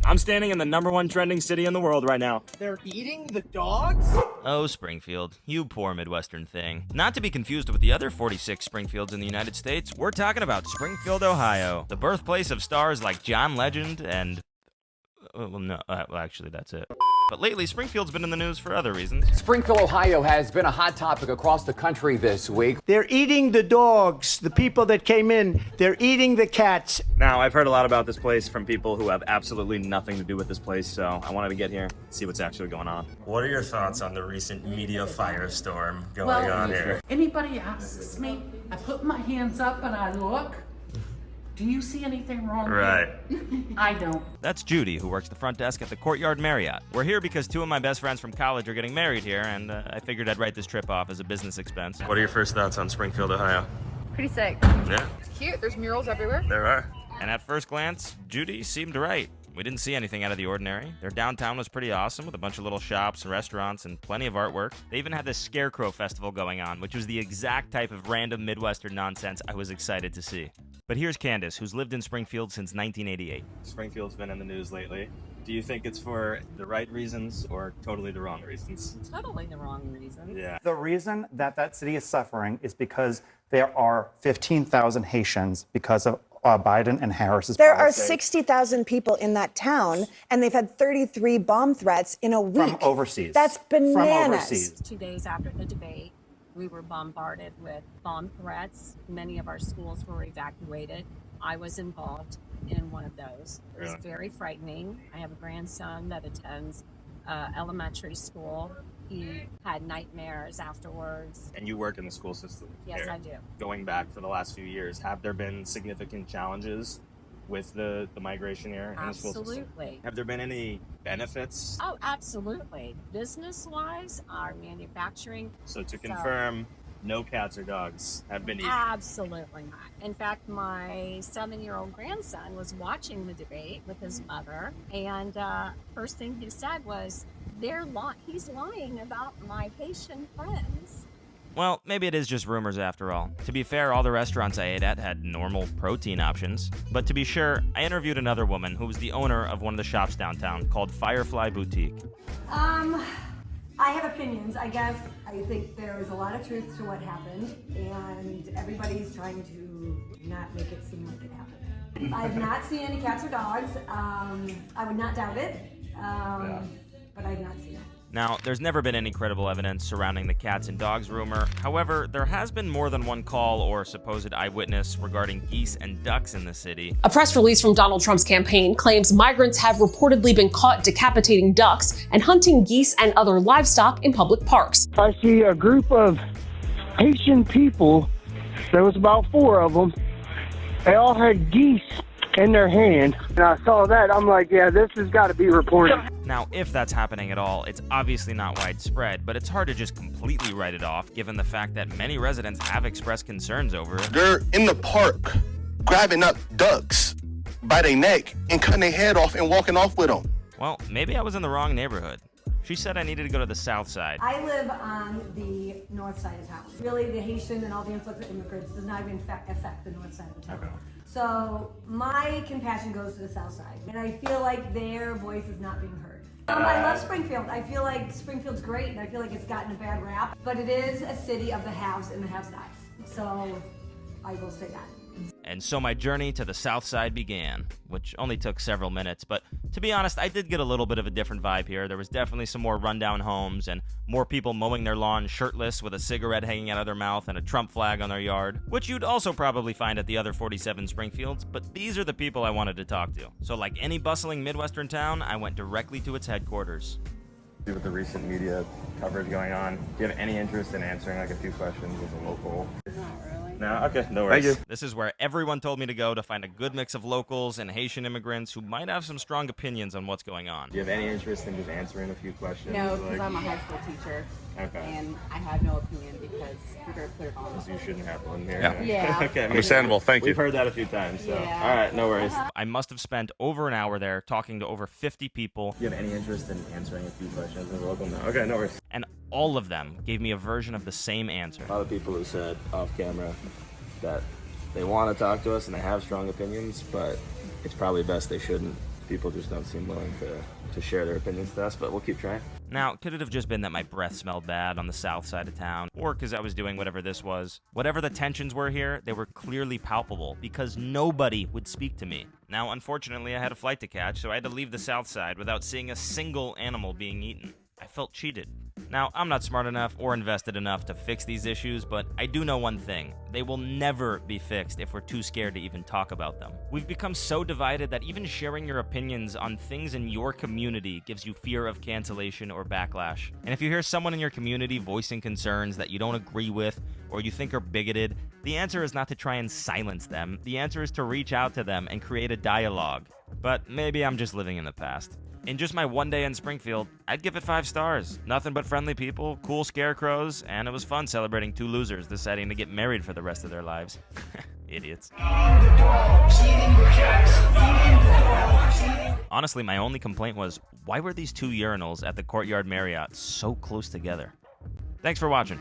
I'm standing in the #1 trending city in the world right now. They're eating the dogs? Oh, Springfield, you poor Midwestern thing. Not to be confused with the other 46 Springfields in the United States, we're talking about Springfield, Ohio, the birthplace of stars like John Legend and... actually, that's it. But lately, Springfield's been in the news for other reasons. Springfield, Ohio has been a hot topic across the country this week. They're eating the dogs, the people that came in. They're eating the cats. Now, I've heard a lot about this place from people who have absolutely nothing to do with this place, so I wanted to get here, see what's actually going on. What are your thoughts on the recent media firestorm going on here? Anybody asks me, I put my hands up and I look. Do you see anything wrong? Right. I don't. That's Judy, who works the front desk at the Courtyard Marriott. We're here because 2 of my best friends from college are getting married here, and I figured I'd write this trip off as a business expense. What are your first thoughts on Springfield, Ohio? Pretty sick. Yeah, It's cute. There's murals everywhere. there are. And at first glance, Judy seemed right. We didn't see anything out of the ordinary. Their downtown was pretty awesome with a bunch of little shops and restaurants and plenty of artwork. They even had this Scarecrow Festival going on, which was the exact type of random Midwestern nonsense I was excited to see. But here's Candace, who's lived in Springfield since 1988. Springfield's been in the news lately. Do you think it's for the right reasons or totally the wrong reasons? Totally the wrong reason. Yeah. The reason that city is suffering is because there are 15,000 Haitians because of Biden and Harris's There policy. are 60,000 people in that town, and they've had 33 bomb threats in a week. From overseas. That's bananas. From overseas. 2 days after the debate, we were bombarded with bomb threats. Many of our schools were evacuated. I was involved in one of those. It was Really? very frightening. I have a grandson that attends elementary school. He had nightmares afterwards. And you work in the school system. Yes, here. I do. Going back for the last few years, have there been significant challenges with the migration here in the school system? Absolutely. Have there been any benefits? Oh, absolutely. Business-wise, our manufacturing. So to confirm, no cats or dogs have been eaten. Absolutely not. In fact, my 7-year-old grandson was watching the debate with his mother, and first thing he said was, he's lying about my Haitian friends. Well, maybe it is just rumors after all. To be fair, all the restaurants I ate at had normal protein options. But to be sure, I interviewed another woman who was the owner of one of the shops downtown called Firefly Boutique. I have opinions. I guess I think there is a lot of truth to what happened, and everybody's trying to not make it seem like it happened. I've not seen any cats or dogs. I would not doubt it, but I've not seen it. Now, there's never been any credible evidence surrounding the cats and dogs rumor. However, there has been more than one call or supposed eyewitness regarding geese and ducks in the city. A press release from Donald Trump's campaign claims migrants have reportedly been caught decapitating ducks and hunting geese and other livestock in public parks. I see a group of Haitian people. There was about 4 of them. They all had geese in their hand. And I saw that. I'm like, yeah, this has got to be reported. Now, if that's happening at all, it's obviously not widespread, but it's hard to just completely write it off, given the fact that many residents have expressed concerns over it. They're in the park grabbing up ducks by their neck and cutting their head off and walking off with them. Well, maybe I was in the wrong neighborhood. She said I needed to go to the Southside. I live on the north side of town. Really, the Haitian and all the influx of immigrants does not even affect the north side of the town. Okay. So my compassion goes to the south side, and I feel like their voice is not being heard. I love Springfield. I feel like Springfield's great, and I feel like it's gotten a bad rap, but it is a city of the haves and the have-nots. So I will say that. And so my journey to the South Side began, which only took several minutes, but to be honest, I did get a little bit of a different vibe here. There was definitely some more rundown homes and more people mowing their lawn shirtless with a cigarette hanging out of their mouth and a Trump flag on their yard, which you'd also probably find at the other 47 Springfields, but these are the people I wanted to talk to. So like any bustling Midwestern town, I went directly to its headquarters. With the recent media coverage going on, do you have any interest in answering like a few questions with a local? Not really. No? Okay, no worries. Thank you. This is where everyone told me to go to find a good mix of locals and Haitian immigrants who might have some strong opinions on what's going on. Do you have any interest in just answering a few questions? No, because I'm a high school teacher. Okay. And I have no opinion because we're very clear on So you shouldn't have one here. Yeah. Yeah. Okay. Understandable, thank you. We've heard that a few times, so. Yeah. All right, no worries. I must have spent over an hour there talking to over 50 people, Do you have any interest in answering a few questions as a local? No. Okay, no worries. and all of them gave me a version of the same answer. A lot of people who said off camera that they want to talk to us and they have strong opinions, but it's probably best they shouldn't People just don't seem willing to share their opinions with us, but we'll keep trying. Now, could it have just been that my breath smelled bad on the south side of town, or because I was doing whatever this was? Whatever the tensions were here, they were clearly palpable, because nobody would speak to me. Now, unfortunately, I had a flight to catch, so I had to leave the south side without seeing a single animal being eaten. I felt cheated. Now, I'm not smart enough or invested enough to fix these issues, but I do know one thing. They will never be fixed if we're too scared to even talk about them. We've become so divided that even sharing your opinions on things in your community gives you fear of cancellation or backlash. And if you hear someone in your community voicing concerns that you don't agree with or you think are bigoted, the answer is not to try and silence them. The answer is to reach out to them and create a dialogue. But maybe I'm just living in the past. In just my one day in Springfield, I'd give it 5 stars. Nothing but friendly people, cool scarecrows, and it was fun celebrating 2 losers deciding to get married for the rest of their lives. Idiots. Honestly, my only complaint was, why were these 2 urinals at the Courtyard Marriott so close together? Thanks for watching.